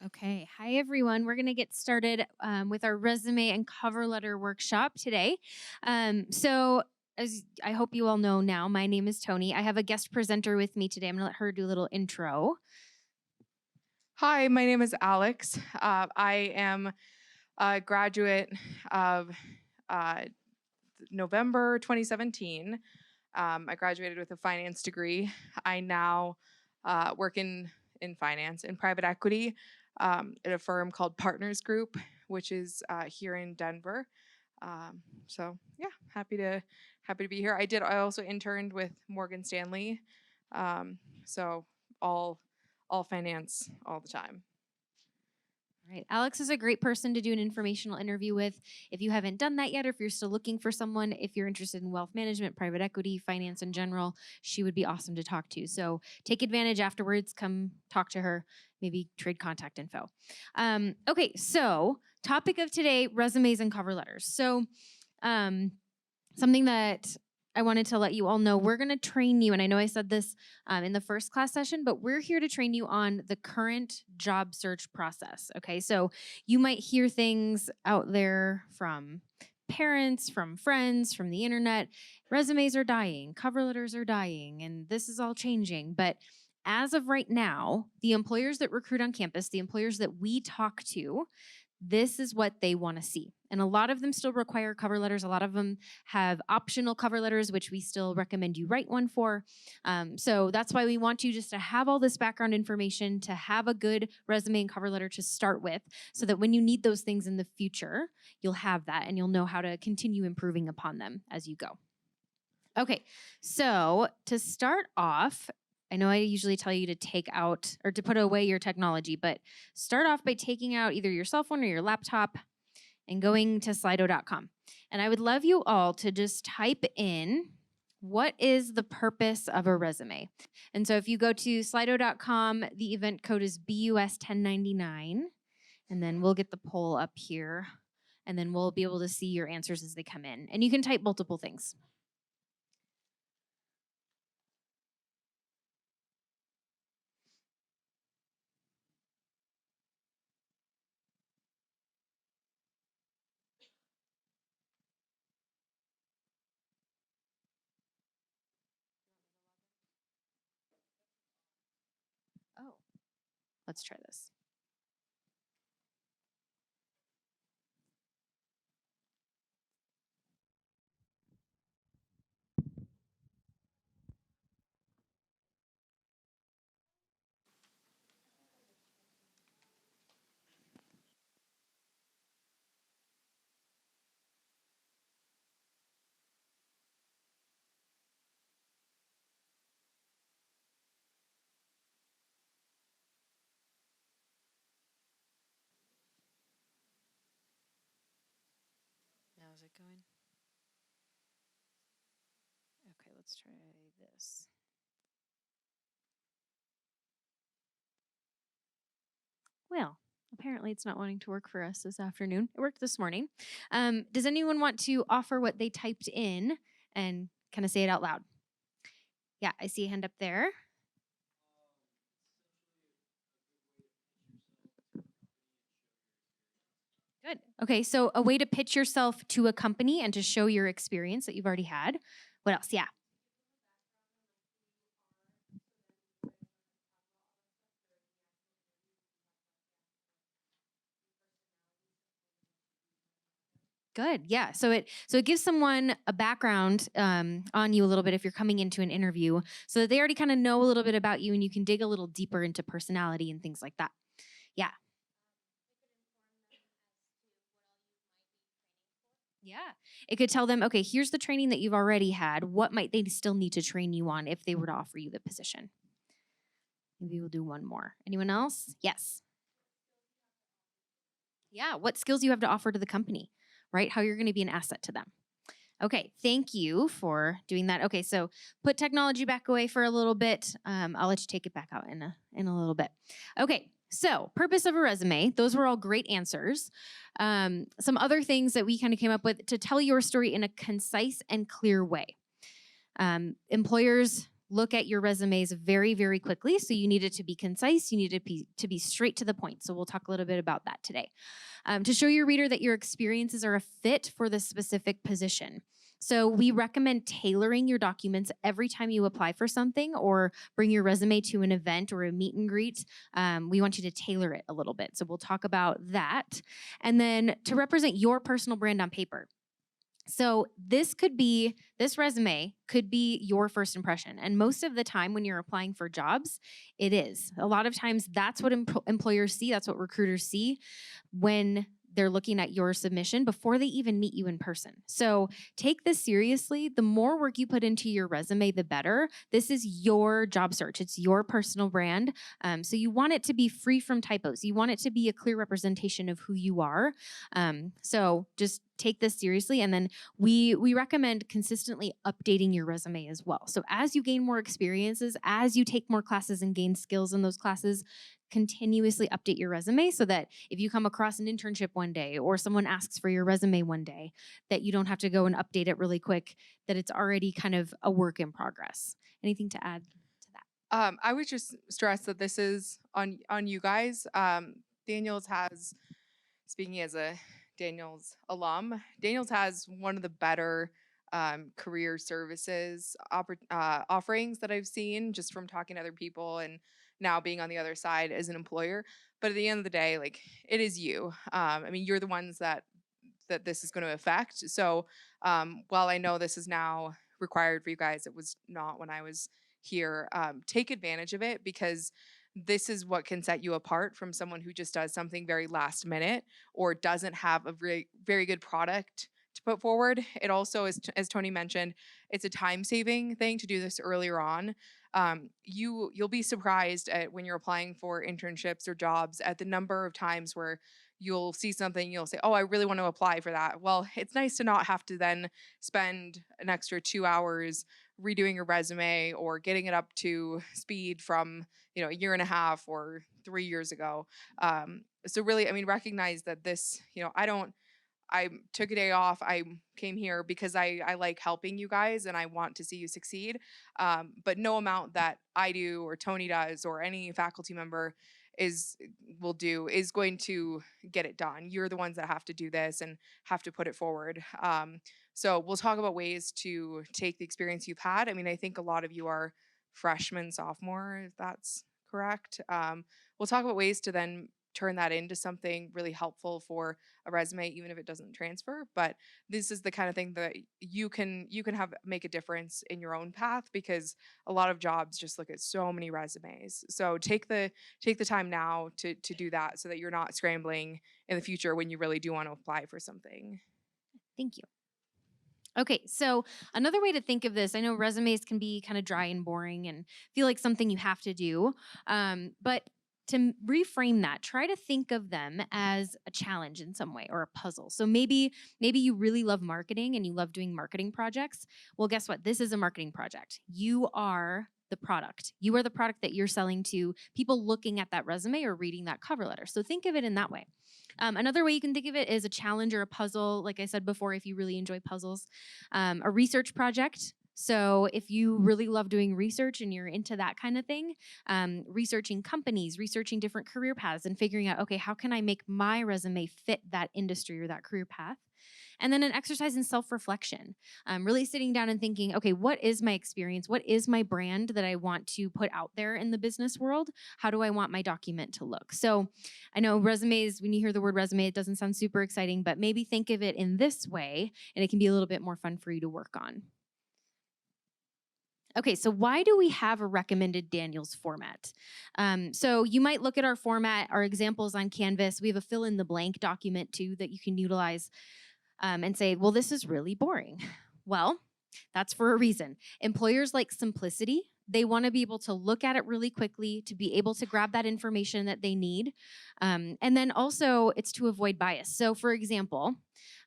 Okay. Hi, everyone. We're going to get started with our resume and cover letter workshop today. As I hope you all know now, my name is Tony. I have a guest presenter with me today. I'm going to let her do a little intro. Hi, my name is Alex. I am a graduate of uh, November 2017. I graduated with a finance degree. I now work in finance in private equity at a firm called Partners Group, which is here in Denver. So happy to be here. I also interned with Morgan Stanley. So all finance all the time. All right. Alex is a great person to do an informational interview with. If you haven't done that yet, or if you're still looking for someone, if you're interested in wealth management, private equity, finance in general, she would be awesome to talk to. So take advantage afterwards. Come talk to her, maybe trade contact info. Okay. So, topic of today, resumes and cover letters. Something that I wanted to let you all know, we're going to train you. And I know I said this in the first class session, but we're here to train you on the current job search process. Okay. So you might hear things out there from parents, from friends, from the internet. Resumes are dying, cover letters are dying, and this is all changing. But as of right now, the employers that recruit on campus, the employers that we talk to, this is what they want to see. And a lot of them still require cover letters. A lot of them have optional cover letters, which we still recommend you write one for. So that's why we want you just to have all this background information, to have a good resume and cover letter to start with, so that when you need those things in the future, you'll have that and you'll know how to continue improving upon them as you go. Okay, so to start off, I know I usually tell you to take out or to put away your technology, but start off by taking out either your cell phone or your laptop and going to slido.com. And I would love you all to just type in what is the purpose of a resume. And so if you go to slido.com, the event code is BUS1099. And then we'll get the poll up here. And then we'll be able to see your answers as they come in. And you can type multiple things. Oh, let's try this. Now is it going? Okay, let's try this. Well, apparently it's not wanting to work for us this afternoon. It worked this morning. Does anyone want to offer what they typed in and kind of say it out loud? Yeah, I see a hand up there. Good. Okay, so a way to pitch yourself to a company and to show your experience that you've already had. What else? Yeah. Good. Yeah. So it gives someone a background on you a little bit if you're coming into an interview, so that they already kind of know a little bit about you, and you can dig a little deeper into personality and things like that. Yeah. Yeah. It could tell them, okay, here's the training that you've already had. What might they still need to train you on if they were to offer you the position? Maybe we'll do one more. Anyone else? Yes. Yeah. What skills you have to offer to the company, right? How you're going to be an asset to them. Okay, thank you for doing that. Okay, so put technology back away for a little bit. I'll let you take it back out in a little bit. Okay, so purpose of a resume. Those were all great answers. Some other things that we kind of came up with: to tell your story in a concise and clear way. Employers look at your resumes very, very quickly. So you need it to be concise. You need it to be straight to the point. So we'll talk a little bit about that today. To show your reader that your experiences are a fit for the specific position. So we recommend tailoring your documents every time you apply for something or bring your resume to an event or a meet and greet. We want you to tailor it a little bit. So we'll talk about that. And then to represent your personal brand on paper. So this resume could be your first impression. And most of the time when you're applying for jobs, it is. A lot of times that's what employers see, that's what recruiters see when they're looking at your submission before they even meet you in person. So take this seriously. The more work you put into your resume, the better. This is your job search. It's your personal brand. So you want it to be free from typos. You want it to be a clear representation of who you are. So just take this seriously. And then we recommend consistently updating your resume as well. So as you gain more experiences, as you take more classes and gain skills in those classes, continuously update your resume so that if you come across an internship one day or someone asks for your resume one day, that you don't have to go and update it really quick, that it's already kind of a work in progress. Anything to add to that? I would just stress that this is on you guys. Daniels has, speaking as a Daniels alum, Daniels has one of the better career services offerings that I've seen just from talking to other people and now being on the other side as an employer. But at the end of the day, like, it is you. I mean, you're the ones that this is going to affect. So while I know this is now required for you guys, it was not when I was here. Take advantage of it, because this is what can set you apart from someone who just does something very last minute or doesn't have a very, very good product to put forward. It also is, as Tony mentioned, it's a time saving thing to do this earlier on. You'll be surprised at when you're applying for internships or jobs at the number of times where you'll see something, you'll say, oh, I really want to apply for that. Well, it's nice to not have to then spend an extra 2 hours redoing your resume or getting it up to speed from, a year and a half or 3 years ago. So really, I mean, recognize that this, I took a day off. I came here because I like helping you guys and I want to see you succeed. But no amount that I do or Tony does or any faculty member is going to get it done. You're the ones that have to do this and have to put it forward. So we'll talk about ways to take the experience you've had. I mean, I think a lot of you are freshmen, sophomore, if that's correct. We'll talk about ways to then turn that into something really helpful for a resume, even if it doesn't transfer. But this is the kind of thing that you can make a difference in your own path, because a lot of jobs just look at so many resumes. So take the time now to do that, so that you're not scrambling in the future when you really do want to apply for something. Thank you. Okay, so another way to think of this, I know resumes can be kind of dry and boring and feel like something you have to do, but to reframe that, try to think of them as a challenge in some way or a puzzle. So maybe you really love marketing and you love doing marketing projects. Well, guess what? This is a marketing project. You are the product. You are the product that you're selling to people looking at that resume or reading that cover letter. So think of it in that way. Another way you can think of it is a challenge or a puzzle. Like I said before, if you really enjoy puzzles, a research project. So if you really love doing research and you're into that kind of thing, researching companies, researching different career paths and figuring out, okay, how can I make my resume fit that industry or that career path? And then an exercise in self-reflection, really sitting down and thinking, okay, what is my experience? What is my brand that I want to put out there in the business world? How do I want my document to look? So I know resumes, when you hear the word resume, it doesn't sound super exciting, but maybe think of it in this way, and it can be a little bit more fun for you to work on. Okay, so why do we have a recommended Daniels format? So you might look at our format, our examples on Canvas. We have a fill in the blank document too that you can utilize and say, well, this is really boring. Well, that's for a reason. Employers like simplicity. They want to be able to look at it really quickly, to be able to grab that information that they need. And then also it's to avoid bias. So for example,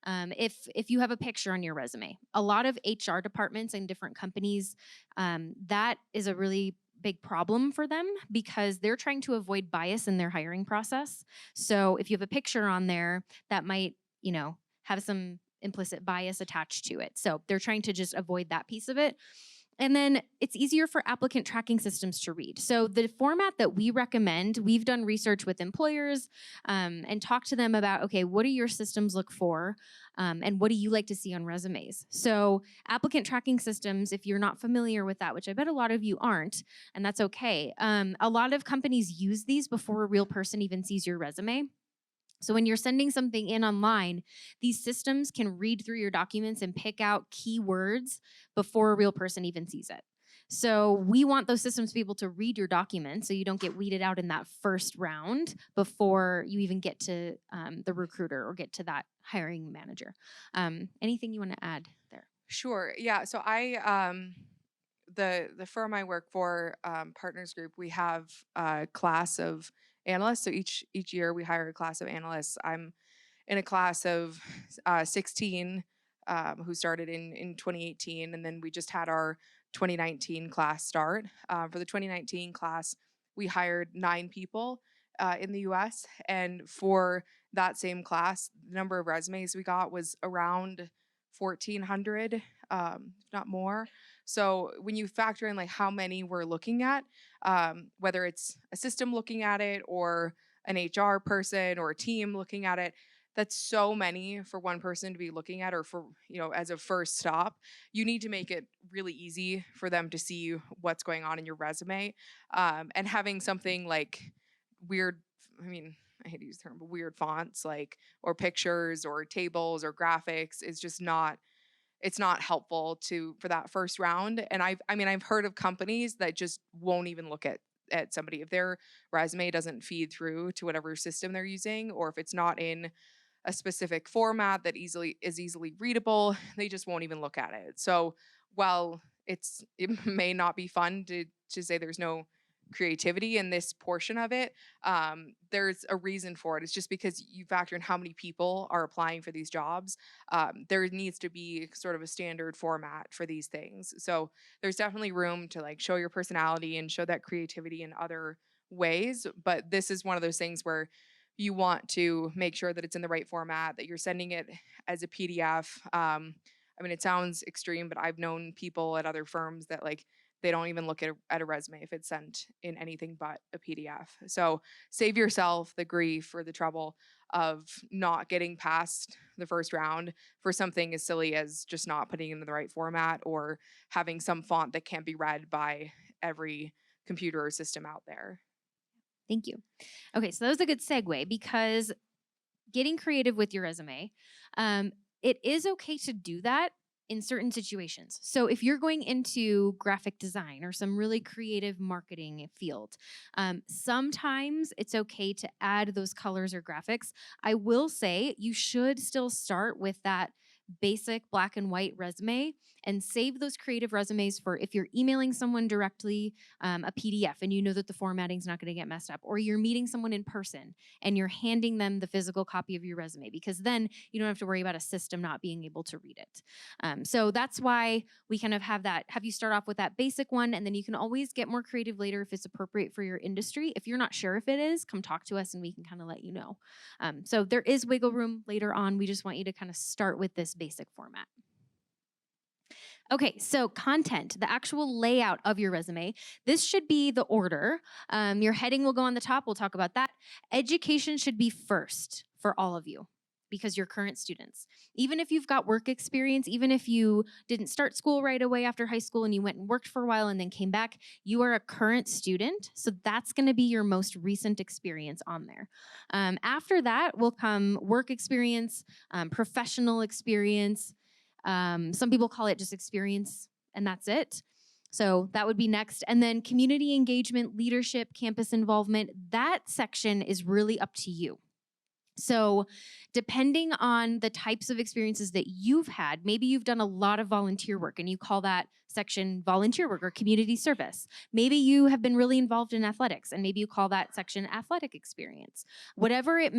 if you have a picture on your resume, a lot of HR departments and different companies, that is a really big problem for them because they're trying to avoid bias in their hiring process. So if you have a picture on there, that might, have some implicit bias attached to it. So they're trying to just avoid that piece of it. And then it's easier for applicant tracking systems to read. So the format that we recommend, we've done research with employers and talked to them about, okay, what do your systems look for? And what do you like to see on resumes? So applicant tracking systems, if you're not familiar with that, which I bet a lot of you aren't, and that's okay. A lot of companies use these before a real person even sees your resume. So when you're sending something in online, these systems can read through your documents and pick out keywords before a real person even sees it. So we want those systems to be able to read your documents so you don't get weeded out in that first round before you even get to the recruiter or get to that hiring manager. Anything you want to add there? Sure. Yeah. So the firm I work for, Partners Group, we have a class of analysts. So each year we hire a class of analysts. I'm in a class of 16 who started in 2018, and then we just had our 2019 class start. For the 2019 class, we hired 9 people in the U.S., and for that same class, the number of resumes we got was around 1,400, not more. So when you factor in like how many we're looking at, whether it's a system looking at it or an HR person or a team looking at it, that's so many for one person to be looking at, or for, as a first stop. You need to make it really easy for them to see what's going on in your resume. And having something like weird, I mean, I hate to use the term, but weird fonts, like, or pictures or tables or graphics, is just not, it's not helpful for that first round. And I've heard of companies that just won't even look at somebody if their resume doesn't feed through to whatever system they're using, or if it's not in a specific format that is easily readable, they just won't even look at it. So while it may not be fun to say there's no creativity in this portion of it, there's a reason for it. It's just because you factor in how many people are applying for these jobs. There needs to be sort of a standard format for these things. So there's definitely room to like show your personality and show that creativity in other ways. But this is one of those things where you want to make sure that it's in the right format, that you're sending it as a PDF. It sounds extreme, but I've known people at other firms that like they don't even look at a resume if it's sent in anything but a PDF. So save yourself the grief or the trouble of not getting past the first round for something as silly as just not putting it in the right format or having some font that can't be read by every computer or system out there. Thank you. Okay, so that was a good segue because getting creative with your resume, it is okay to do that in certain situations. So if you're going into graphic design or some really creative marketing field, sometimes it's okay to add those colors or graphics. I will say you should still start with that basic black and white resume and save those creative resumes for if you're emailing someone directly a PDF and you know that the formatting is not going to get messed up, or you're meeting someone in person and you're handing them the physical copy of your resume, because then you don't have to worry about a system not being able to read it. So that's why we kind of have you start off with that basic one, and then you can always get more creative later if it's appropriate for your industry. If you're not sure if it is, come talk to us and we can kind of let you know. So there is wiggle room later on. We just want you to kind of start with this basic format. Okay, so content, the actual layout of your resume. This should be the order. Your heading will go on the top. We'll talk about that. Education should be first for all of you because you're current students. Even if you've got work experience, even if you didn't start school right away after high school and you went and worked for a while and then came back, you are a current student. So that's going to be your most recent experience on there. After that will come work experience, professional experience. Some people call it just experience, and that's it. So that would be next. And then community engagement, leadership, campus involvement, that section is really up to you. So depending on the types of experiences that you've had, maybe you've done a lot of volunteer work and you call that section volunteer work or community service. Maybe you have been really involved in athletics and maybe you call that section athletic experience. Whatever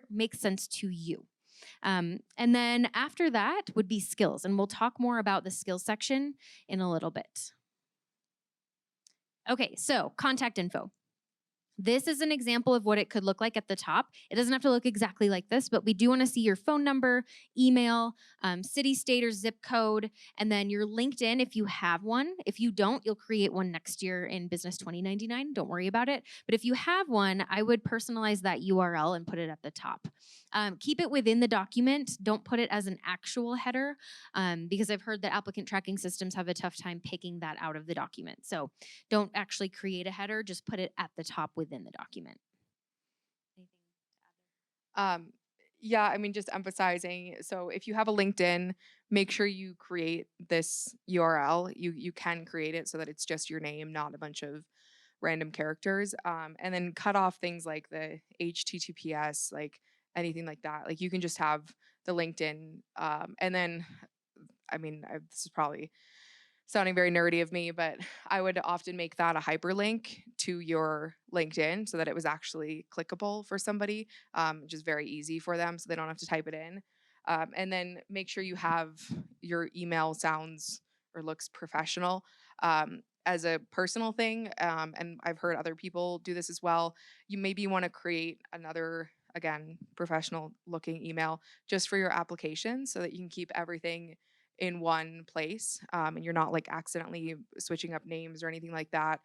makes sense to you. And then after that would be skills, and we'll talk more about the skills section in a little bit. Okay, so contact info. This is an example of what it could look like at the top. It doesn't have to look exactly like this, but we do want to see your phone number, email, city, state, or zip code, and then your LinkedIn if you have one. If you don't, you'll create one next year in Business 2099. Don't worry about it. But if you have one, I would personalize that URL and put it at the top. Keep it within the document. Don't put it as an actual header because I've heard that applicant tracking systems have a tough time picking that out of the document. So don't actually create a header, just put it at the top within the document. Anything to add Um, yeah, I mean, just emphasizing. So if you have a LinkedIn, make sure you create this URL. You can create it so that it's just your name, not a bunch of random characters. And then cut off things like the HTTPS, like anything like that. Like you can just have the LinkedIn. And then, I mean, this is probably sounding very nerdy of me, but I would often make that a hyperlink to your LinkedIn so that it was actually clickable for somebody, which is very easy for them so they don't have to type it in. And then make sure you have your email sounds or looks professional. As a personal thing, and I've heard other people do this as well, you maybe want to create another, again, professional looking email just for your application so that you can keep everything in one place, and you're not like accidentally switching up names or anything like that.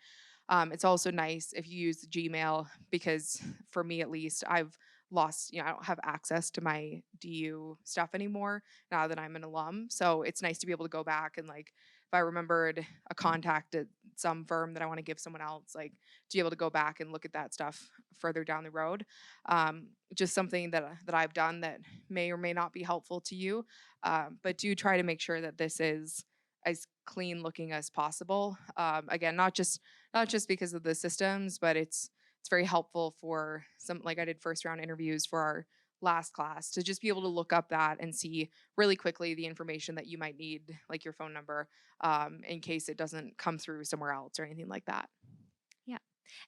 It's also nice if you use Gmail because for me at least, I've lost, I don't have access to my DU stuff anymore now that I'm an alum. So it's nice to be able to go back and like if I remembered a contact at some firm that I want to give someone else, like to be able to go back and look at that stuff further down the road. Just something that I've done that may or may not be helpful to you, but do try to make sure that this is as clean looking as possible. Again, not just because of the systems, but it's very helpful for some, like I did first round interviews for our last class, to just be able to look up that and see really quickly the information that you might need, like your phone number, in case it doesn't come through somewhere else or anything like that. Yeah.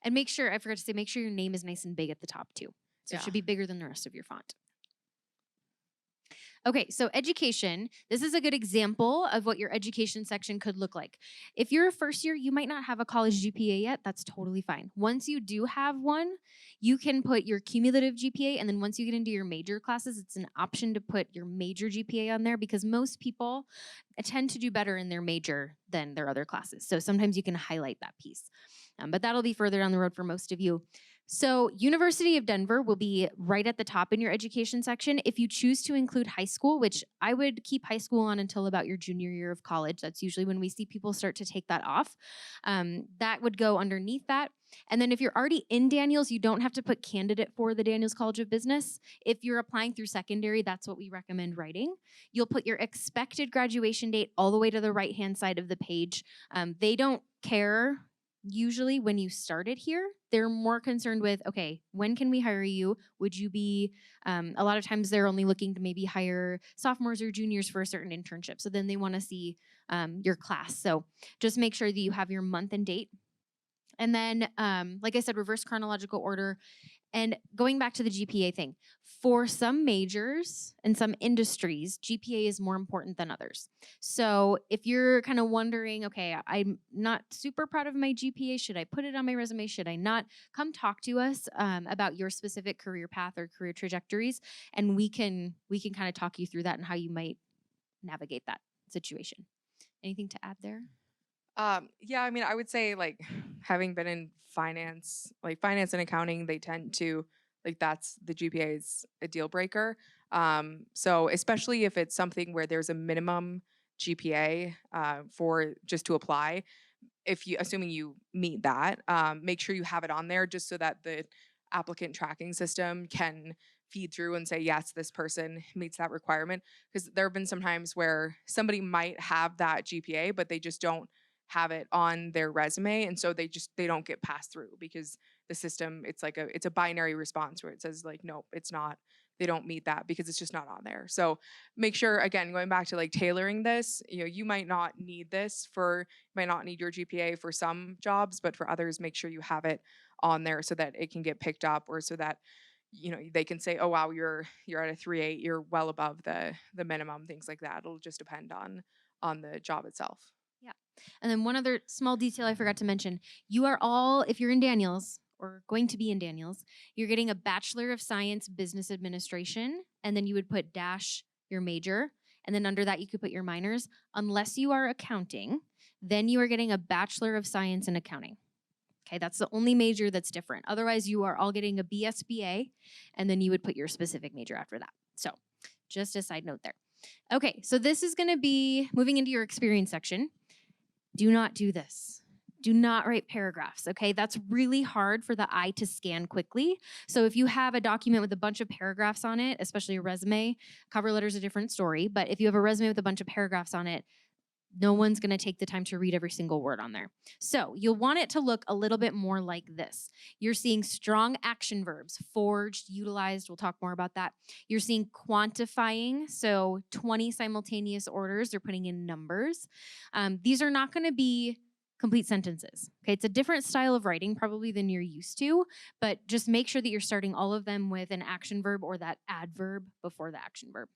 And make sure, I forgot to say, make sure your name is nice and big at the top too. So it Yeah. should be bigger than the rest of your font. Okay, so education. This is a good example of what your education section could look like. If you're a first year, you might not have a college GPA yet. That's totally fine. Once you do have one, you can put your cumulative GPA. And then once you get into your major classes, it's an option to put your major GPA on there because most people tend to do better in their major than their other classes. So sometimes you can highlight that piece. But that'll be further down the road for most of you. So, University of Denver will be right at the top in your education section. If you choose to include high school, which I would keep high school on until about your junior year of college, that's usually when we see people start to take that off. That would go underneath that. And then if you're already in Daniels, you don't have to put candidate for the Daniels College of Business. If you're applying through secondary, that's what we recommend writing. You'll put your expected graduation date all the way to the right-hand side of the page. They don't care usually when you started here. They're more concerned with, okay, when can we hire you? Would you be, a lot of times they're only looking to maybe hire sophomores or juniors for a certain internship. So then they want to see your class. So just make sure that you have your month and date. And then, like I said, reverse chronological order. And going back to the GPA thing, for some majors and some industries, GPA is more important than others. So if you're kind of wondering, okay, I'm not super proud of my GPA, should I put it on my resume? Should I not? Come talk to us about your specific career path or career trajectories, and we can kind of talk you through that and how you might navigate that situation. Anything to add there? Yeah, I mean, I would say like having been in finance, like finance and accounting, they tend to like that's the GPA is a deal breaker. So especially if it's something where there's a minimum GPA for just to apply, if you assuming you meet that, make sure you have it on there just so that the applicant tracking system can feed through and say yes, this person meets that requirement. Because there have been some times where somebody might have that GPA, but they just don't have it on their resume, and so they don't get passed through because the system, it's a binary response where it says like nope, it's not, they don't meet that because it's just not on there. So make sure, again, going back to like tailoring this, you might not need this for, might not need your GPA for some jobs, but for others, make sure you have it on there so that it can get picked up, or so that they can say, oh wow, you're at a 3.8, you're well above the minimum, things like that. It'll just depend on the job itself. Yeah. And then one other small detail I forgot to mention. You are all, if you're in Daniels or going to be in Daniels, you're getting a Bachelor of Science Business Administration, and then you would put dash your major, and then under that you could put your minors. Unless you are accounting, then you are getting a Bachelor of Science in Accounting. Okay, that's the only major that's different. Otherwise, you are all getting a BSBA, and then you would put your specific major after that. So, just a side note there. Okay, so this is going to be moving into your experience section. Do not do this. Do not write paragraphs, okay? That's really hard for the eye to scan quickly. So if you have a document with a bunch of paragraphs on it, especially a resume, cover letter is a different story, but if you have a resume with a bunch of paragraphs on it, no one's going to take the time to read every single word on there. So you'll want it to look a little bit more like this. You're seeing strong action verbs, forged, utilized. We'll talk more about that. You're seeing quantifying. So 20 simultaneous orders, they're putting in numbers. These are not going to be complete sentences. Okay, it's a different style of writing probably than you're used to, but just make sure that you're starting all of them with an action verb or that adverb before the action verb.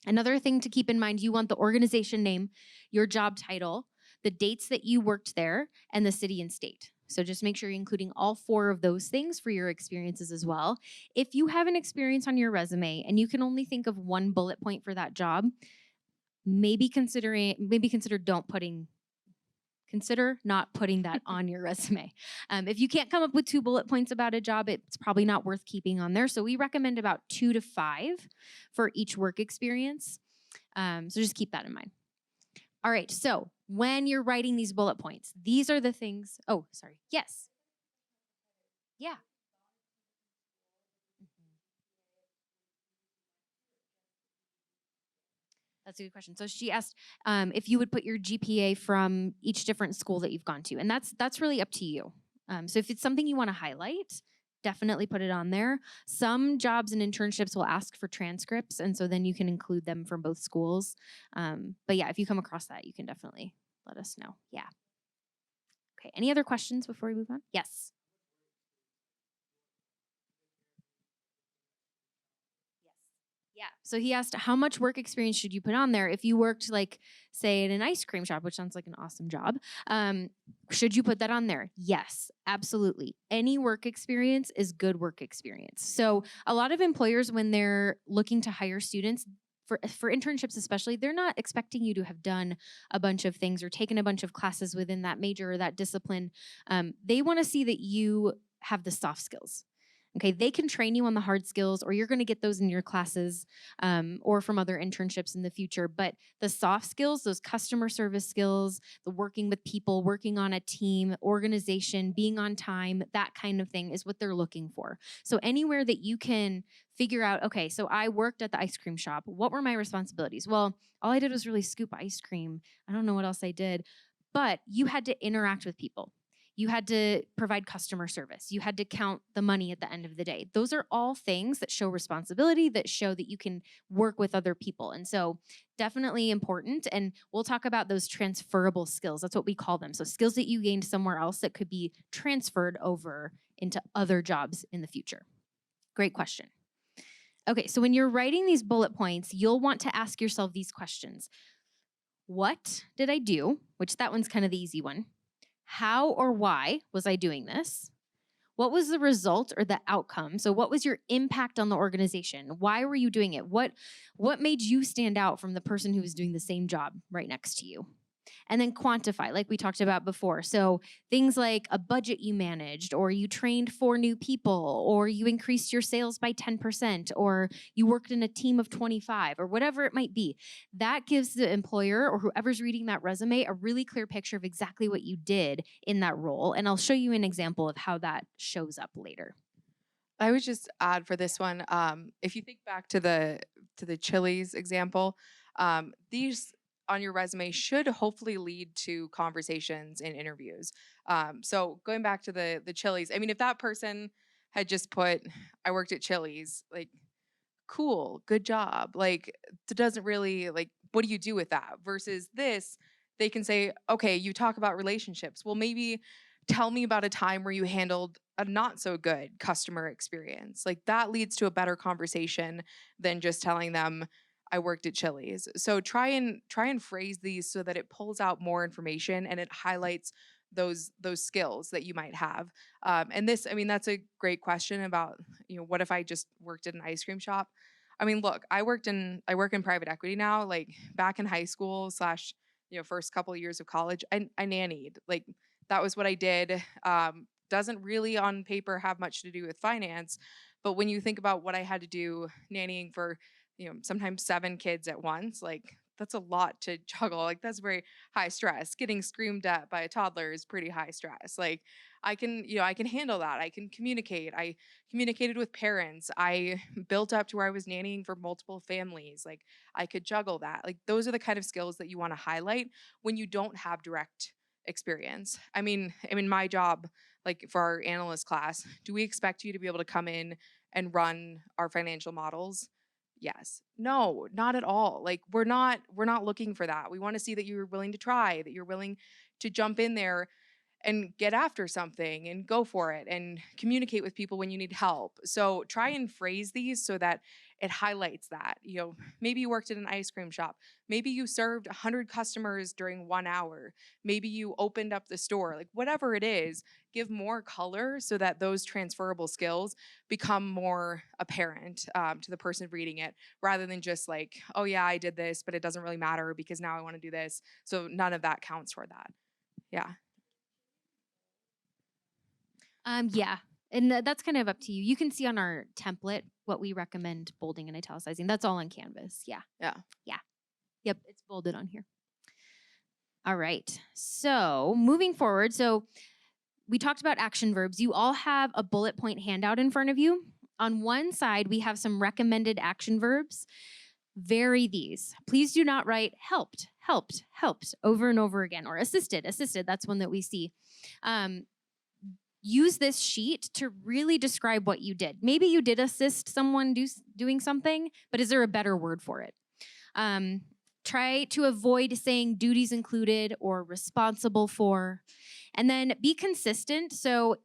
Another thing to keep in mind, you want the organization name, your job title, the dates that you worked there, and the city and state. So just make sure you're including all 4 of those things for your experiences as well. If you have an experience on your resume and you can only think of one bullet point for that job, maybe consider not putting that on your resume. If you can't come up with 2 bullet points about a job, it's probably not worth keeping on there. So we recommend about 2 to 5 for each work experience. So just keep that in mind. All right, so when you're writing these bullet points, these are the things. Oh, sorry. Yes. Yeah. That's a good question. So she asked if you would put your GPA from each different school that you've gone to, and that's really up to you. So if it's something you want to highlight, definitely put it on there. Some jobs and internships will ask for transcripts, and so then you can include them from both schools. But yeah, if you come across that, you can definitely let us know. Yeah. Okay. Any other questions before we move on? Yes. Yeah. So he asked, how much work experience should you put on there? If you worked, like, say, in an ice cream shop, which sounds like an awesome job, should you put that on there? Yes, absolutely. Any work experience is good work experience. So a lot of employers, when they're looking to hire students, for internships especially, they're not expecting you to have done a bunch of things or taken a bunch of classes within that major or that discipline. They want to see that you have the soft skills. Okay, they can train you on the hard skills, or you're going to get those in your classes or from other internships in the future. But the soft skills, those customer service skills, the working with people, working on a team, organization, being on time, that kind of thing is what they're looking for. So anywhere that you can figure out, okay, so I worked at the ice cream shop. What were my responsibilities? Well, all I did was really scoop ice cream. I don't know what else I did, but you had to interact with people. You had to provide customer service. You had to count the money at the end of the day. Those are all things that show responsibility, that show that you can work with other people. And so definitely important. And we'll talk about those transferable skills. That's what we call them. So skills that you gained somewhere else that could be transferred over into other jobs in the future. Great question. Okay, so when you're writing these bullet points, you'll want to ask yourself these questions. What did I do? Which that one's kind of the easy one. How or why was I doing this? What was the result or the outcome? So what was your impact on the organization? Why were you doing it? What made you stand out from the person who was doing the same job right next to you? And then quantify, like we talked about before. So things like a budget you managed, or you trained 4 new people, or you increased your sales by 10%, or you worked in a team of 25, or whatever it might be. That gives the employer or whoever's reading that resume a really clear picture of exactly what you did in that role. And I'll show you an example of how that shows up later. I would just add for this one, if you think back to the Chili's example, these on your resume should hopefully lead to conversations and interviews. So going back to the Chili's, I mean, if that person had just put, "I worked at Chili's," like, cool, good job. Like, it doesn't really, like, what do you do with that? Versus this, they can say, okay, you talk about relationships. Well, maybe tell me about a time where you handled a not so good customer experience. Like, that leads to a better conversation than just telling them I worked at Chili's. So try and phrase these so that it pulls out more information and it highlights those skills that you might have. And this, I mean, that's a great question about, what if I just worked at an ice cream shop? I mean, look, I work in private equity now. Like back in high school slash, first couple of years of college, I nannied. Like that was what I did. Doesn't really on paper have much to do with finance, but when you think about what I had to do nannying for, sometimes 7 kids at once, like that's a lot to juggle. Like that's very high stress. Getting screamed at by a toddler is pretty high stress. Like I can handle that. I can communicate. I communicated with parents. I built up to where I was nannying for multiple families. Like I could juggle that. Like those are the kind of skills that you want to highlight when you don't have direct experience. I mean my job, like for our analyst class, do we expect you to be able to come in and run our financial models? Yes. No, not at all. Like we're not looking for that. We want to see that you're willing to try, that you're willing to jump in there and get after something and go for it and communicate with people when you need help. So try and phrase these so that it highlights that. Maybe you worked at an ice cream shop. Maybe you served 100 customers during 1 hour. Maybe you opened up the store. Like whatever it is, give more color so that those transferable skills become more apparent to the person reading it rather than just like, oh yeah, I did this, but it doesn't really matter because now I want to do this. So none of that counts for that. Yeah. Yeah. And that's kind of up to you. You can see on our template what we recommend bolding and italicizing. That's all on Canvas. Yeah. Yeah. Yeah. Yep. It's bolded on here. All right. So moving forward. So we talked about action verbs. You all have a bullet point handout in front of you. On one side, we have some recommended action verbs. Vary these. Please do not write helped, helped, helped over and over again, or assisted, assisted. That's one that we see. Use this sheet to really describe what you did. Maybe you did assist someone doing something, but is there a better word for it? Try to avoid saying duties included or responsible for. And then be consistent. So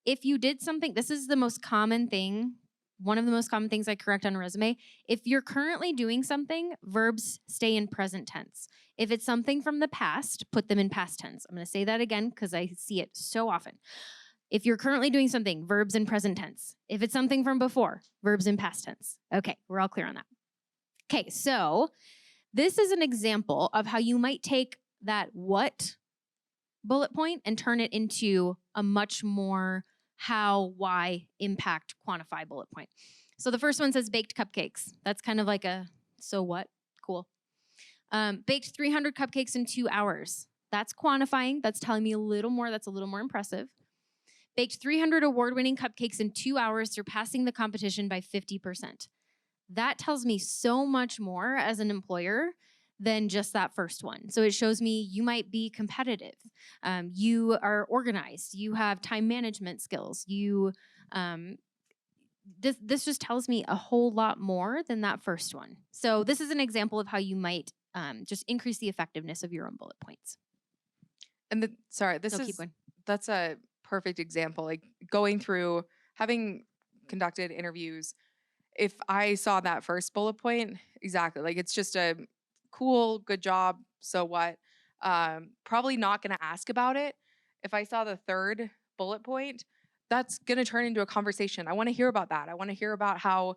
if you did something, this is the most common thing, one of the most common things I correct on a resume. If you're currently doing something, verbs stay in present tense. If it's something from the past, put them in past tense. I'm going to say that again because I see it so often. If you're currently doing something, verbs in present tense. If it's something from before, verbs in past tense. Okay, we're all clear on that. Okay, so this is an example of how you might take that what bullet point and turn it into a much more how, why, impact, quantify bullet point. So the first one says baked cupcakes. That's kind of like a so what? Cool. Baked 300 cupcakes in 2 hours. That's quantifying. That's telling me a little more. That's a little more impressive. Baked 300 award-winning cupcakes in 2 hours, surpassing the competition by 50%. That tells me so much more as an employer than just that first one. So it shows me you might be competitive. You are organized. You have time management skills. This just tells me a whole lot more than that first one. So this is an example of how you might just increase the effectiveness of your own bullet points. And that's a perfect example. Like going through, having conducted interviews, if I saw that first bullet point, exactly, like it's just a cool, good job, so what? Probably not going to ask about it. If I saw the third bullet point, that's going to turn into a conversation. I want to hear about that. I want to hear about how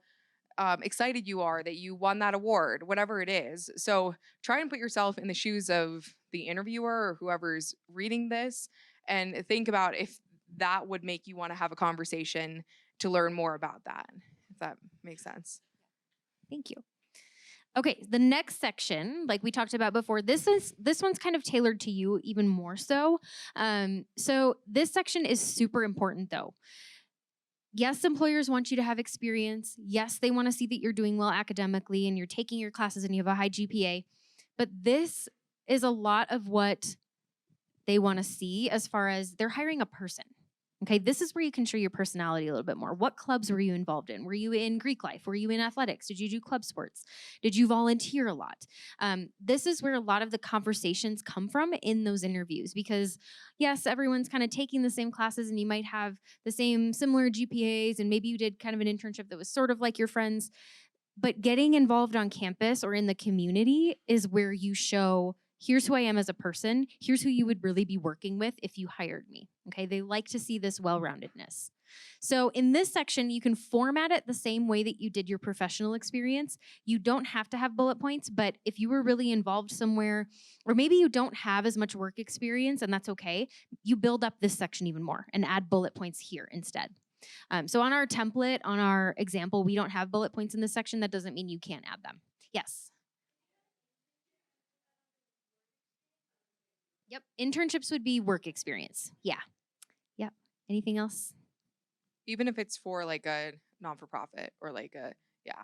excited you are that you won that award, whatever it is. So try and put yourself in the shoes of the interviewer or whoever's reading this and think about if that would make you want to have a conversation to learn more about that, if that makes sense. Thank you. Okay, the next section, like we talked about before, this one's kind of tailored to you even more so. So this section is super important though. Yes, employers want you to have experience. Yes, they want to see that you're doing well academically and you're taking your classes and you have a high GPA. But this is a lot of what they want to see as far as they're hiring a person. Okay, this is where you can show your personality a little bit more. What clubs were you involved in? Were you in Greek life? Were you in athletics? Did you do club sports? Did you volunteer a lot? This is where a lot of the conversations come from in those interviews because, yes, everyone's kind of taking the same classes and you might have the same similar GPAs and maybe you did kind of an internship that was sort of like your friends. But getting involved on campus or in the community is where you show Here's who I am as a person. Here's who you would really be working with if you hired me. Okay. They like to see this well roundedness. So in this section, you can format it the same way that you did your professional experience. You don't have to have bullet points, but if you were really involved somewhere, or maybe you don't have as much work experience, and that's okay, you build up this section even more and add bullet points here instead. So on our template, on our example, we don't have bullet points in this section. That doesn't mean you can't add them. Yes. Yep. Internships would be work experience. Yeah. Yep. Anything else? Even if it's for like a non-for-profit or like a, yeah.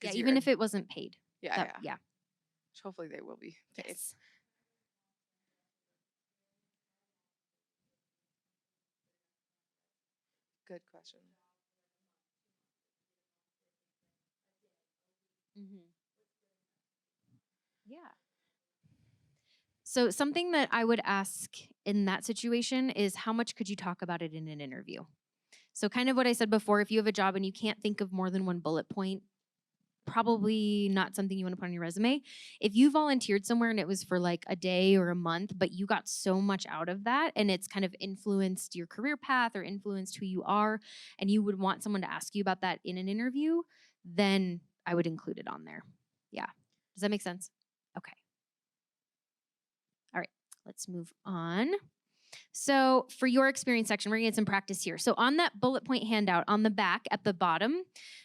Yeah, even if it wasn't paid. Yeah, Yeah. Which hopefully they will be paid. Yes. Good question. Yeah. So something that I would ask in that situation is how much could you talk about it in an interview? So kind of what I said before, if you have a job and you can't think of more than one bullet point, probably not something you want to put on your resume. If you volunteered somewhere and it was for like a day or a month, but you got so much out of that and it's kind of influenced your career path or influenced who you are, and you would want someone to ask you about that in an interview, then I would include it on there. Yeah. Does that make sense? Okay. All right. Let's move on. So for your experience section, we're gonna get some practice here. So on that bullet point handout on the back at the bottom,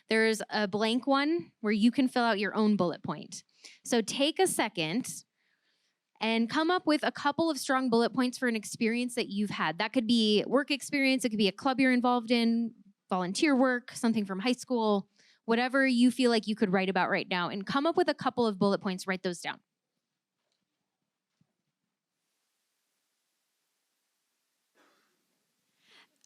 there's a blank one where you can fill out your own bullet point. So take a second and come up with a couple of strong bullet points for an experience that you've had. That could be work experience, it could be a club you're involved in, volunteer work, something from high school, whatever you feel like you could write about right now, and come up with a couple of bullet points, write those down.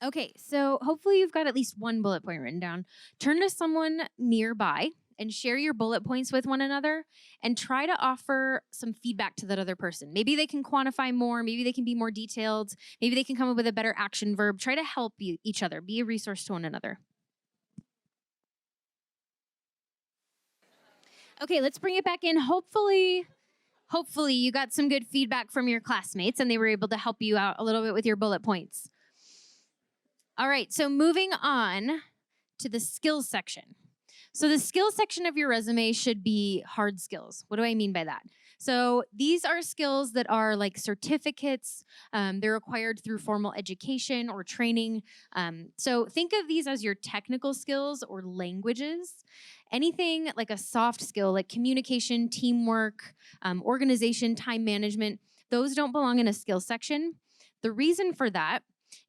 Okay, so hopefully you've got at least one bullet point written down. Turn to someone nearby and share your bullet points with one another and try to offer some feedback to that other person. Maybe they can quantify more, maybe they can be more detailed, maybe they can come up with a better action verb. Try to help each other, be a resource to one another. Okay, let's bring it back in. Hopefully you got some good feedback from your classmates and they were able to help you out a little bit with your bullet points. All right, so moving on to the skills section. So the skills section of your resume should be hard skills. What do I mean by that? So these are skills that are like certificates. They're acquired through formal education or training. So think of these as your technical skills or languages. Anything like a soft skill like communication, teamwork, organization, time management, those don't belong in a skills section. The reason for that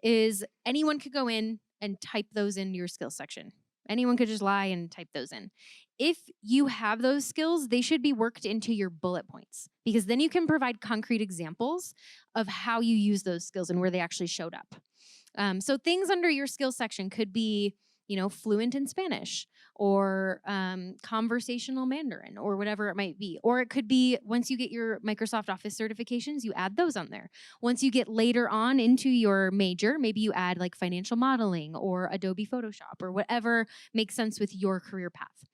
is anyone could go in and type those into your skills section. Anyone could just lie and type those in. If you have those skills, they should be worked into your bullet points because then you can provide concrete examples of how you use those skills and where they actually showed up. So things under your skills section could be, fluent in Spanish or conversational Mandarin or whatever it might be. Or it could be once you get your Microsoft Office certifications, you add those on there. Once you get later on into your major, maybe you add like financial modeling or Adobe Photoshop or whatever makes sense with your career path.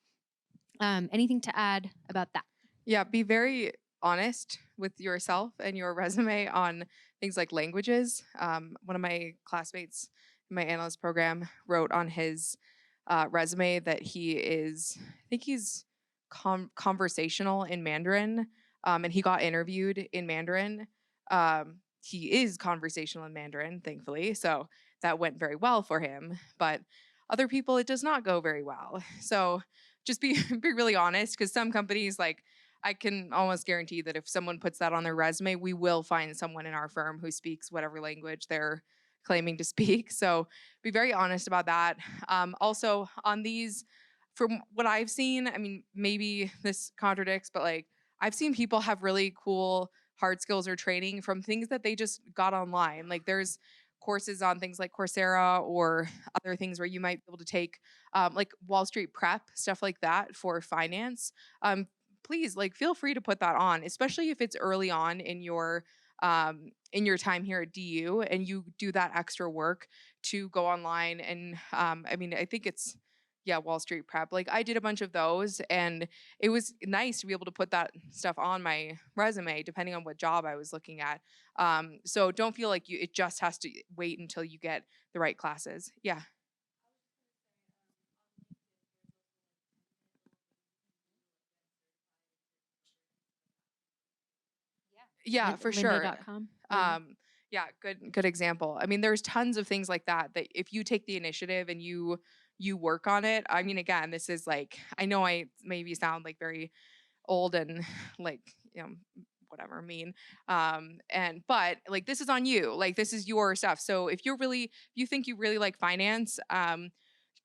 Anything to add about that? Yeah, be very honest with yourself and your resume on things like languages. One of my classmates in my analyst program wrote on his resume that I think he's conversational in Mandarin, and he got interviewed in Mandarin. He is conversational in Mandarin, thankfully, so that went very well for him. But other people, it does not go very well. So just be be really honest, because some companies like I can almost guarantee that if someone puts that on their resume, we will find someone in our firm who speaks whatever language they're claiming to speak. So be very honest about that. Also, on these, from what I've seen, I mean, maybe this contradicts, but like I've seen people have really cool hard skills or training from things that they just got online. Like there's courses on things like Coursera or other things where you might be able to take like Wall Street Prep, stuff like that for finance. Please, like, feel free to put that on, especially if it's early on in your time here at DU and you do that extra work to go online. And I mean, I think it's yeah, Wall Street Prep. Like I did a bunch of those, and it was nice to be able to put that stuff on my resume, depending on what job I was looking at. So don't feel like it just has to wait until you get the right classes. Yeah. Yeah, for sure. Lynda.com. Yeah. Um, yeah, good example. I mean, there's tons of things like that that if you take the initiative and you work on it. I mean, again, this is like I know I maybe sound like very old and like you know whatever mean and but like this is on you, like this is your stuff. So if you think you really like finance,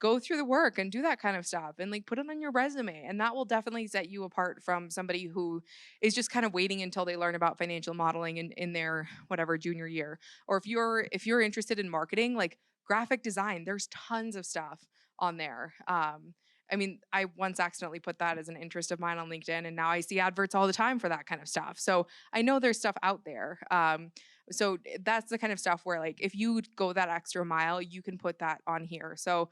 go through the work and do that kind of stuff and like put it on your resume, and that will definitely set you apart from somebody who is just kind of waiting until they learn about financial modeling in their whatever junior year. Or if you're interested in marketing, like graphic design, there's tons of stuff on there. I mean, I once accidentally put that as an interest of mine on LinkedIn, and now I see adverts all the time for that kind of stuff. So I know there's stuff out there. That's the kind of stuff where, like, if you go that extra mile, you can put that on here. So,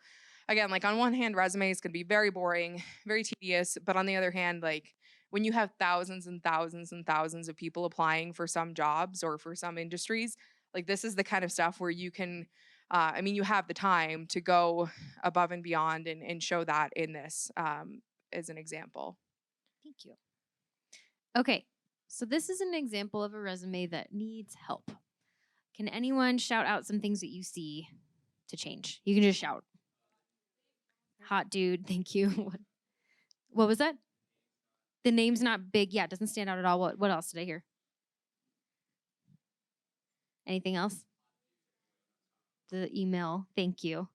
again, like on one hand, resumes can be very boring, very tedious, but on the other hand, like when you have thousands and thousands and thousands of people applying for some jobs or for some industries, like this is the kind of stuff where you can I mean, you have the time to go above and beyond and show that in this as an example. Thank you. Okay. So this is an example of a resume that needs help. Can anyone shout out some things that you see to change? You can just shout. Hot dude, thank you. What was that? The name's not big. Yeah, it doesn't stand out at all. What else did I hear? Anything else? The email, thank you.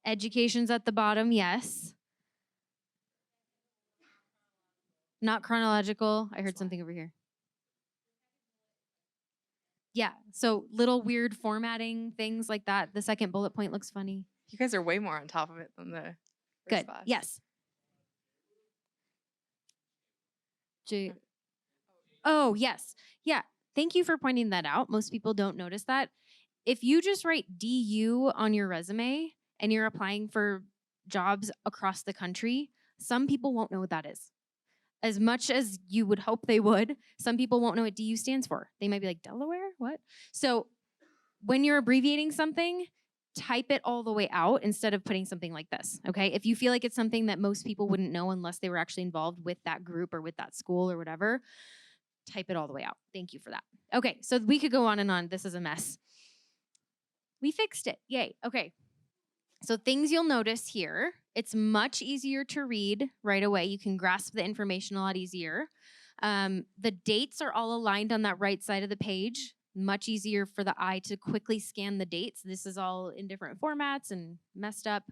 Education's at the bottom, yes. Not chronological. I heard something over here. Yeah, so little weird formatting, things like that. The second bullet point looks funny. You guys are way more on top of it than the first Good. class. Yes. J. Oh, yes. Yeah. Thank you for pointing that out. Most people don't notice that. If you just write DU on your resume and you're applying for jobs across the country, some people won't know what that is. As much as you would hope they would, some people won't know what DU stands for. They might be like, Delaware? What? So when you're abbreviating something, type it all the way out instead of putting something like this, okay? If you feel like it's something that most people wouldn't know unless they were actually involved with that group or with that school or whatever, type it all the way out. Thank you for that. Okay, so we could go on and on. This is a mess. We fixed it. Yay. Okay. So things you'll notice here, it's much easier to read right away. You can grasp the information a lot easier. The dates are all aligned on that right side of the page. Much easier for the eye to quickly scan the dates. This is all in different formats and messed up.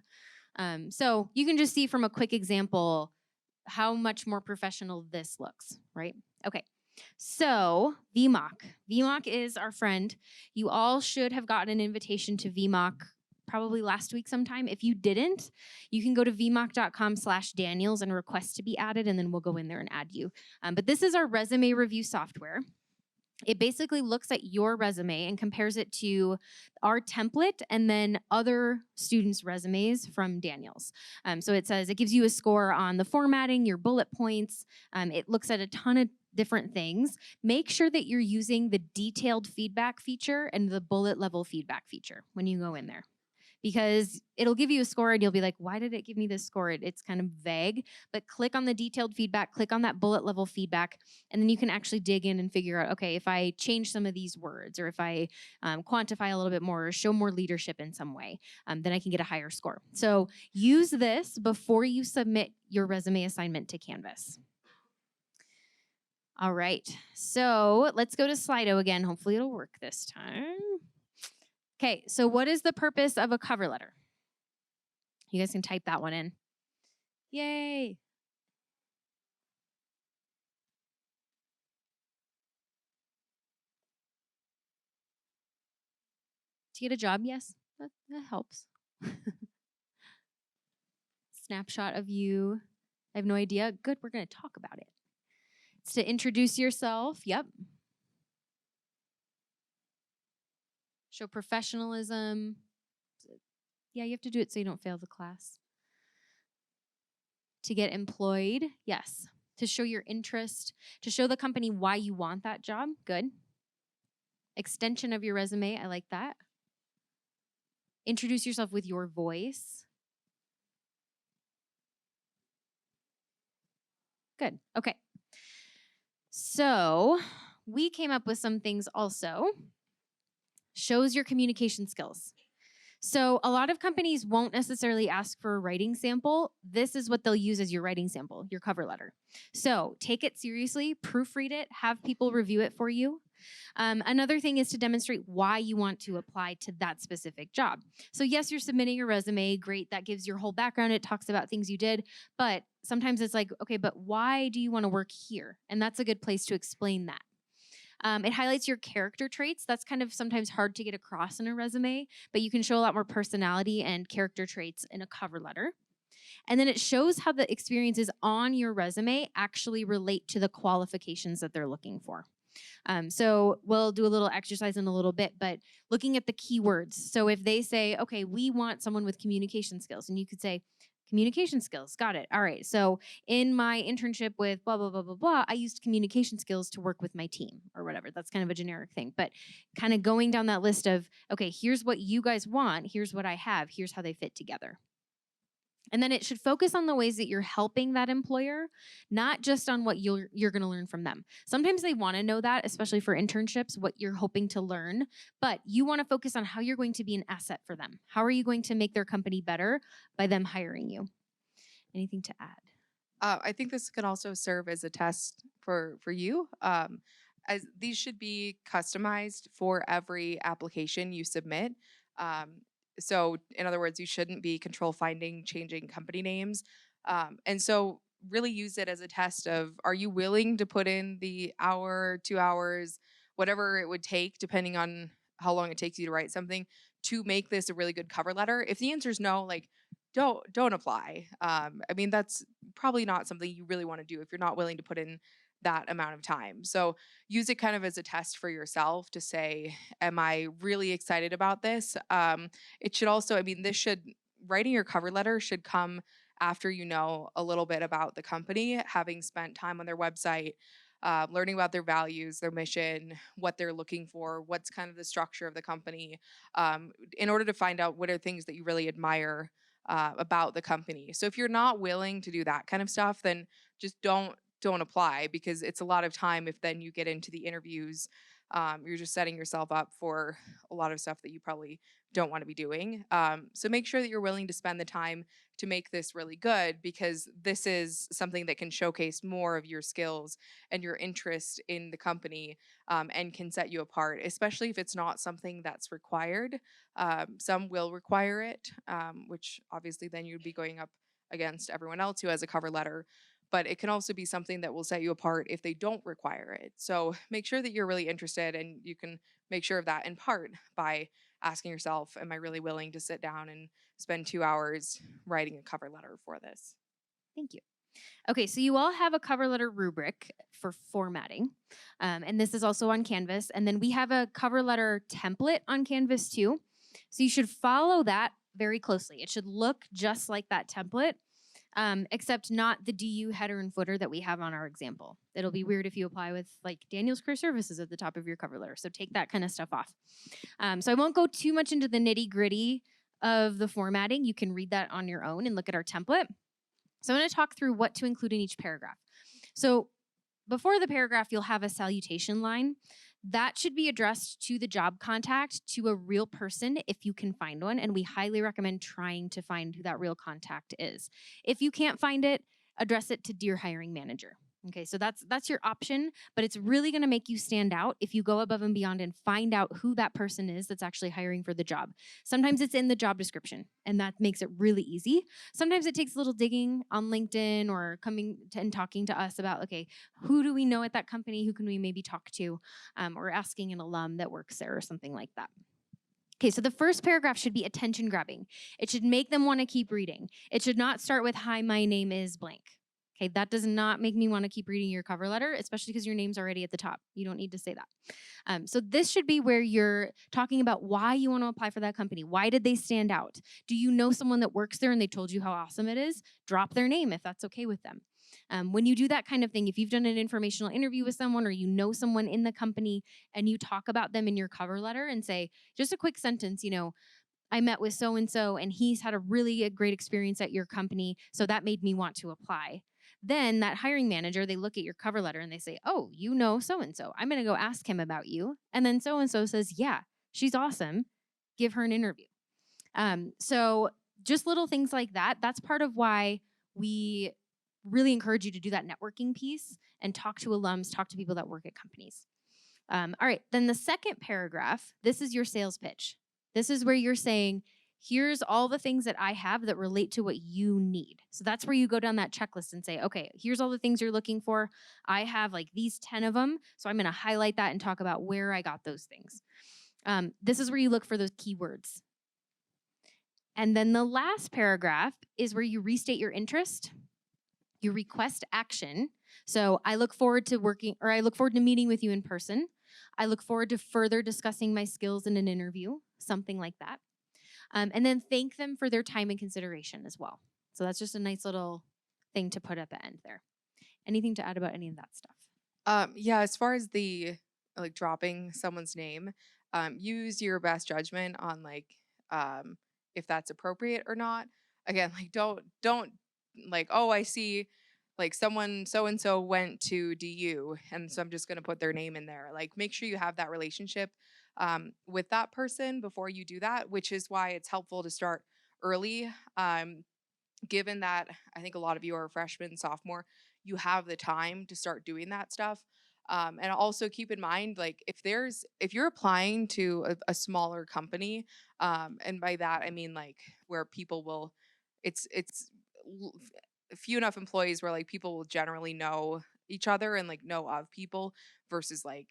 So you can just see from a quick example how much more professional this looks, right? Okay. So VMOC. VMOC is our friend. You all should have gotten an invitation to VMOC probably last week sometime. If you didn't, you can go to vmoc.com/Daniels and request to be added, and then we'll go in there and add you. But this is our resume review software. It basically looks at your resume and compares it to our template and then other students' resumes from Daniels. So it says it gives you a score on the formatting, your bullet points. It looks at a ton of different things. Make sure that you're using the detailed feedback feature and the bullet level feedback feature when you go in there, because it'll give you a score and you'll be like, why did it give me this score? It's kind of vague, but click on the detailed feedback, click on that bullet level feedback, and then you can actually dig in and figure out, okay, if I change some of these words or if I quantify a little bit more or show more leadership in some way, then I can get a higher score. So use this before you submit your resume assignment to Canvas. All right, so let's go to Slido again. Hopefully it'll work this time. Okay, so what is the purpose of a cover letter? You guys can type that one in. Yay. To get a job, yes, that helps. Snapshot of you. I have no idea. Good, we're going to talk about it. It's to introduce yourself. Yep. Show professionalism. Yeah, you have to do it so you don't fail the class. To get employed, yes. To show your interest, to show the company why you want that job, good. Extension of your resume, I like that. Introduce yourself with your voice. Good. Okay. So we came up with some things also. Shows your communication skills. So a lot of companies won't necessarily ask for a writing sample. This is what they'll use as your writing sample, your cover letter. So take it seriously, proofread it, have people review it for you. Another thing is to demonstrate why you want to apply to that specific job. So yes, you're submitting your resume, great, that gives your whole background, it talks about things you did, but sometimes it's like, okay, but why do you want to work here? And that's a good place to explain that. It highlights your character traits. That's kind of sometimes hard to get across in a resume, but you can show a lot more personality and character traits in a cover letter. And then it shows how the experiences on your resume actually relate to the qualifications that they're looking for. So we'll do a little exercise in a little bit, but looking at the keywords. So if they say, okay, we want someone with communication skills, and you could say, communication skills, got it. All right. So in my internship with blah, blah, blah, blah, blah, I used communication skills to work with my team or whatever. That's kind of a generic thing, but kind of going down that list of, okay, here's what you guys want. Here's what I have. Here's how they fit together. And then it should focus on the ways that you're helping that employer, not just on what you're going to learn from them. Sometimes they want to know that, especially for internships, what you're hoping to learn, but you want to focus on how you're going to be an asset for them. How are you going to make their company better by them hiring you? Anything to add? I think this can also serve as a test for you, as these should be customized for every application you submit. Um, so, in other words, you shouldn't be control finding, changing company names, and so really use it as a test of, are you willing to put in the hour, 2 hours, whatever it would take, depending on how long it takes you to write something, to make this a really good cover letter. If the answer is no, like don't apply. I mean, that's probably not something you really want to do if you're not willing to put in that amount of time. So use it kind of as a test for yourself to say, am I really excited about this? It should also, I mean, writing your cover letter should come after you know a little bit about the company, having spent time on their website, learning about their values, their mission, what they're looking for, what's kind of the structure of the company, in order to find out what are things that you really admire about the company. So if you're not willing to do that kind of stuff, then just don't apply, because it's a lot of time if then you get into the interviews. You're just setting yourself up for a lot of stuff that you probably don't want to be doing. So make sure that you're willing to spend the time to make this really good, because this is something that can showcase more of your skills and your interest in the company, and can set you apart, especially if it's not something that's required. Some will require it, which obviously then you'd be going up against everyone else who has a cover letter. But it can also be something that will set you apart if they don't require it. So make sure that you're really interested, and you can make sure of that in part by asking yourself, am I really willing to sit down and spend 2 hours writing a cover letter for this? Thank you. Okay, so you all have a cover letter rubric for formatting, and this is also on Canvas. And then we have a cover letter template on Canvas too. So you should follow that very closely. It should look just like that template, except not the DU header and footer that we have on our example. It'll be weird if you apply with like Daniel's Career Services at the top of your cover letter. So take that kind of stuff off. So I won't go too much into the nitty gritty of the formatting. You can read that on your own and look at our template. So I'm going to talk through what to include in each paragraph. So before the paragraph, you'll have a salutation line. That should be addressed to the job contact, to a real person if you can find one. And we highly recommend trying to find who that real contact is. If you can't find it, address it to Dear Hiring Manager. Okay, so that's your option, but it's really going to make you stand out if you go above and beyond and find out who that person is that's actually hiring for the job. Sometimes it's in the job description, and that makes it really easy. Sometimes it takes a little digging on LinkedIn or coming to, and talking to us about, okay, who do we know at that company? Who can we maybe talk to? Or asking an alum that works there or something like that. Okay, so the first paragraph should be attention grabbing. It should make them want to keep reading. It should not start with, hi, my name is blank. Okay, that does not make me want to keep reading your cover letter, especially because your name's already at the top. You don't need to say that. So this should be where you're talking about why you want to apply for that company. Why did they stand out? Do you know someone that works there and they told you how awesome it is? Drop their name if that's okay with them. When you do that kind of thing, if you've done an informational interview with someone or you know someone in the company and you talk about them in your cover letter and say, just a quick sentence, I met with so and so and he's had a really great experience at your company. So that made me want to apply. Then that hiring manager, they look at your cover letter and they say, oh, you know so and so. I'm going to go ask him about you. And then so and so says, yeah, she's awesome. Give her an interview. So just little things like that. That's part of why we really encourage you to do that networking piece and talk to alums, talk to people that work at companies. All right, then the second paragraph, this is your sales pitch. This is where you're saying, here's all the things that I have that relate to what you need. So that's where you go down that checklist and say, okay, here's all the things you're looking for. I have like these 10 of them. So I'm going to highlight that and talk about where I got those things. This is where you look for those keywords. And then the last paragraph is where you restate your interest, you request action. So I look forward to meeting with you in person. I look forward to further discussing my skills in an interview, something like that. And then thank them for their time and consideration as well. So that's just a nice little thing to put at the end there. Anything to add about any of that stuff? Yeah, as far as the like dropping someone's name, use your best judgment on like um if that's appropriate or not. Again, like don't like, oh, I see like someone so and so went to DU and so I'm just going to put their name in there. Like make sure you have that relationship with that person before you do that, which is why it's helpful to start early. Given that I think a lot of you are freshmen, sophomore, you have the time to start doing that stuff. And also keep in mind, like if you're applying to a smaller company, and by that I mean like where people will, it's l- few enough employees where like people will generally know each other and like know of people versus like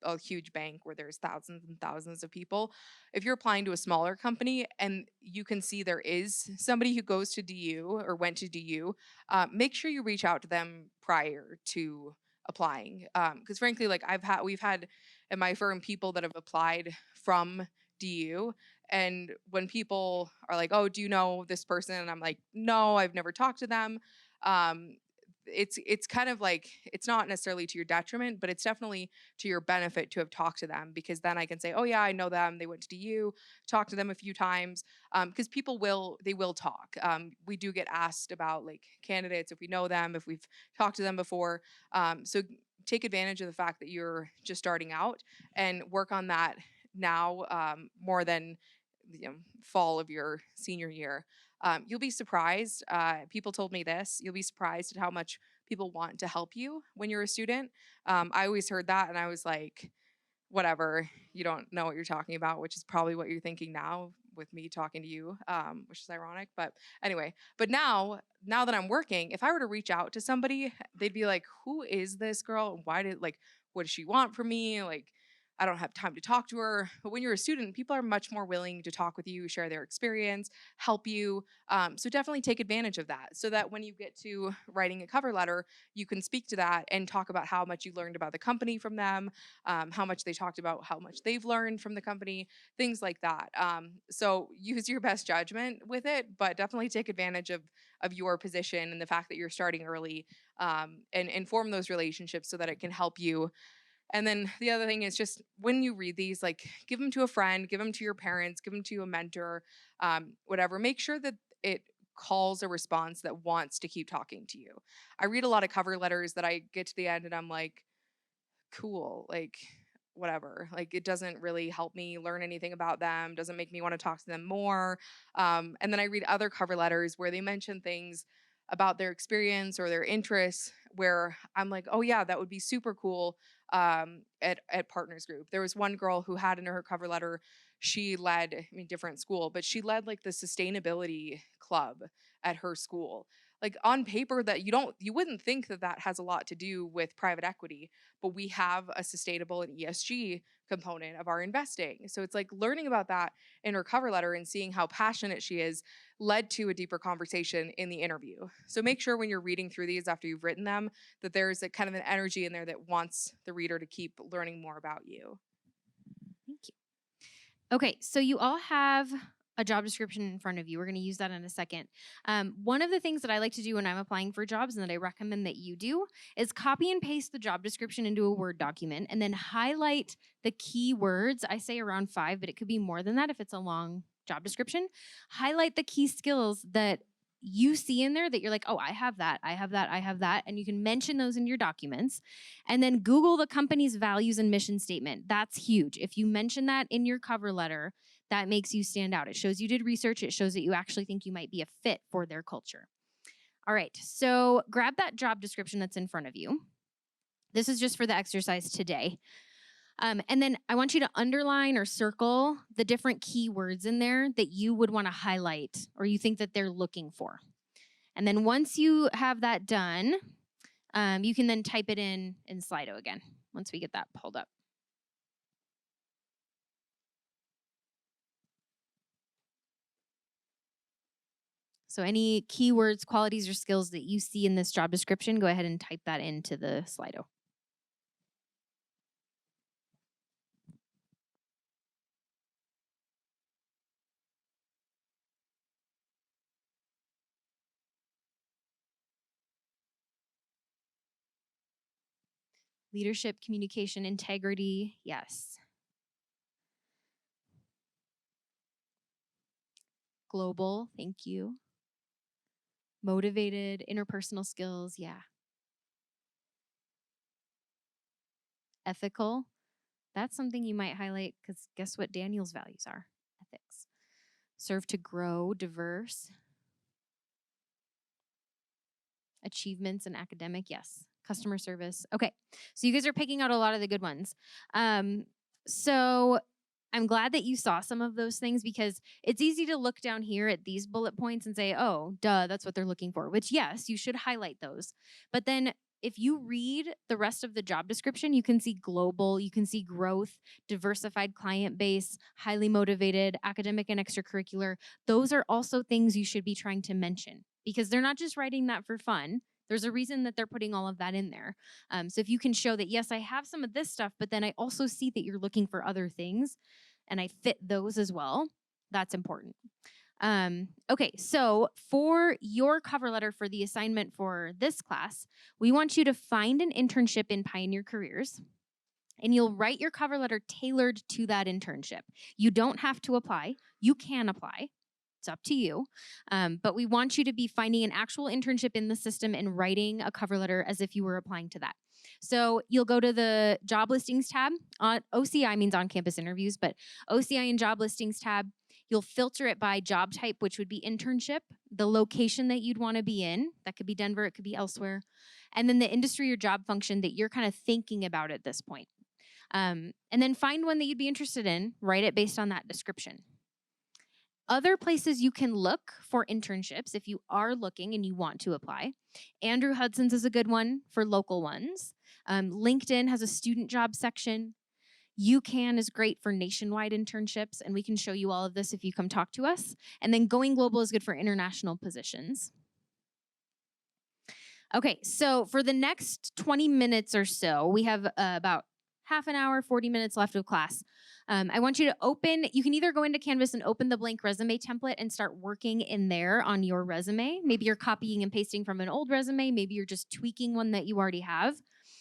a huge bank where there's thousands and thousands of people. If you're applying to a smaller company and you can see there is somebody who goes to DU or went to DU, make sure you reach out to them prior to applying. Because frankly, like we've had in my firm people that have applied from DU. And when people are like, "Oh, do you know this person?" and I'm like, "No, I've never talked to them." Um, it's kind of like it's not necessarily to your detriment, but it's definitely to your benefit to have talked to them because then I can say, oh yeah, I know them. They went to DU, talk to them a few times. Because people will talk. We do get asked about like candidates if we know them, if we've talked to them before. So take advantage of the fact that you're just starting out and work on that now more than fall of your senior year. You'll be surprised. People told me this. You'll be surprised at how much people want to help you when you're a student. I always heard that, and I was like, whatever, you don't know what you're talking about, which is probably what you're thinking now with me talking to you, which is ironic. But anyway, but now that I'm working, if I were to reach out to somebody, they'd be like, who is this girl? Why did like, what does she want from me? Like, I don't have time to talk to her. But when you're a student, people are much more willing to talk with you, share their experience, help you. So definitely take advantage of that so that when you get to writing a cover letter, you can speak to that and talk about how much you learned about the company from them, how much they talked about how much they've learned from the company, things like that. So use your best judgment with it, but definitely take advantage of your position and the fact that you're starting early, and form those relationships so that it can help you. And then the other thing is just when you read these, like give them to a friend, give them to your parents, give them to a mentor, whatever. Make sure that it calls a response that wants to keep talking to you. I read a lot of cover letters that I get to the end and I'm like, cool, like whatever. Like it doesn't really help me learn anything about them, doesn't make me want to talk to them more. And then I read other cover letters where they mention things about their experience or their interests where I'm like, oh yeah, that would be super cool at Partners Group. There was one girl who had in her cover letter, she led, I mean, different school, but she led like the sustainability club at her school. like on paper that you wouldn't think that that has a lot to do with private equity, but we have a sustainable and ESG component of our investing. So it's like learning about that in her cover letter and seeing how passionate she is led to a deeper conversation in the interview. So make sure when you're reading through these after you've written them that there's a kind of an energy in there that wants the reader to keep learning more about you. Thank you. Okay, so you all have a job description in front of you. We're going to use that in a second. One of the things that I like to do when I'm applying for jobs and that I recommend that you do is copy and paste the job description into a Word document and then highlight the key words. I say around 5, but it could be more than that if it's a long job description. Highlight the key skills that you see in there that you're like, oh, I have that, I have that, I have that. And you can mention those in your documents. And then Google the company's values and mission statement. That's huge. If you mention that in your cover letter, that makes you stand out. It shows you did research. It shows that you actually think you might be a fit for their culture. All right, so grab that job description that's in front of you. This is just for the exercise today. And then I want you to underline or circle the different keywords in there that you would want to highlight or you think that they're looking for. And then once you have that done, you can then type it in Slido again once we get that pulled up. So any keywords, qualities, or skills that you see in this job description, go ahead and type that into the Slido. Leadership, communication, integrity, yes. Global, thank you. Motivated, interpersonal skills, yeah. Ethical, that's something you might highlight because guess what Daniel's values are? Ethics. Serve to grow, diverse. Achievements and academic, yes. Customer service. Okay, so you guys are picking out a lot of the good ones. So I'm glad that you saw some of those things because it's easy to look down here at these bullet points and say, oh, duh, that's what they're looking for, which yes, you should highlight those. But then if you read the rest of the job description, you can see global, you can see growth, diversified client base, highly motivated, academic and extracurricular. Those are also things you should be trying to mention because they're not just writing that for fun. There's a reason that they're putting all of that in there. So if you can show that, yes, I have some of this stuff, but then I also see that you're looking for other things and I fit those as well, that's important. Okay, so for your cover letter for the assignment for this class, we want you to find an internship in Pioneer Careers and you'll write your cover letter tailored to that internship. You don't have to apply. You can apply. It's up to you. But we want you to be finding an actual internship in the system and writing a cover letter as if you were applying to that. So you'll go to the job listings tab. OCI means on-campus interviews, but OCI and job listings tab. You'll filter it by job type, which would be internship, the location that you'd want to be in. That could be Denver, it could be elsewhere. And then the industry or job function that you're kind of thinking about at this point. And then find one that you'd be interested in, write it based on that description. Other places you can look for internships if you are looking and you want to apply. Andrew Hudson's is a good one for local ones. LinkedIn has a student job section. UCAN is great for nationwide internships, and we can show you all of this if you come talk to us. And then Going Global is good for international positions. Okay, so for the next 20 minutes or so, we have about half an hour, 40 minutes left of class. I want you to open, you can either go into Canvas and open the blank resume template and start working in there on your resume. Maybe you're copying and pasting from an old resume. Maybe you're just tweaking one that you already have.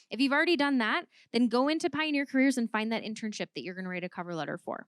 If you've already done that, then go into Pioneer Careers and find that internship that you're going to write a cover letter for.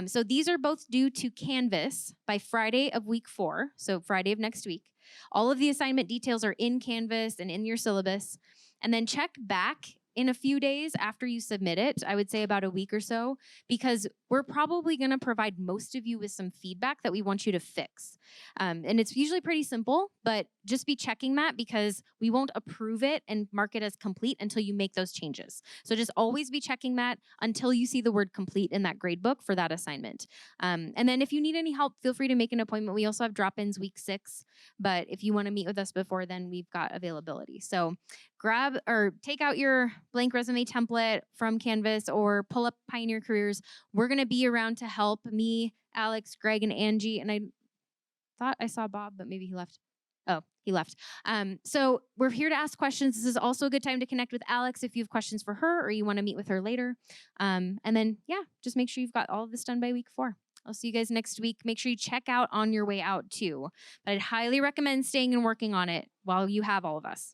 So these are both due to Canvas by Friday of week 4, so Friday of next week. All of the assignment details are in Canvas and in your syllabus. And then check back in a few days after you submit it. I would say about a week or so, because we're probably going to provide most of you with some feedback that we want you to fix. And it's usually pretty simple, but just be checking that because we won't approve it and mark it as complete until you make those changes. So just always be checking that until you see the word complete in that grade book for that assignment. And then if you need any help, feel free to make an appointment. We also have drop-ins week 6, but if you want to meet with us before then, we've got availability. So grab or take out your blank resume template from Canvas or pull up Pioneer Careers. We're going to be around to help me, Alex, Greg, and Angie. And I thought I saw Bob, but maybe he left. Oh, he left. So we're here to ask questions. This is also a good time to connect with Alex if you have questions for her or you want to meet with her later. And then, yeah, just make sure you've got all of this done by week 4. I'll see you guys next week. Make sure you check out On Your Way Out too. But I'd highly recommend staying and working on it while you have all of us.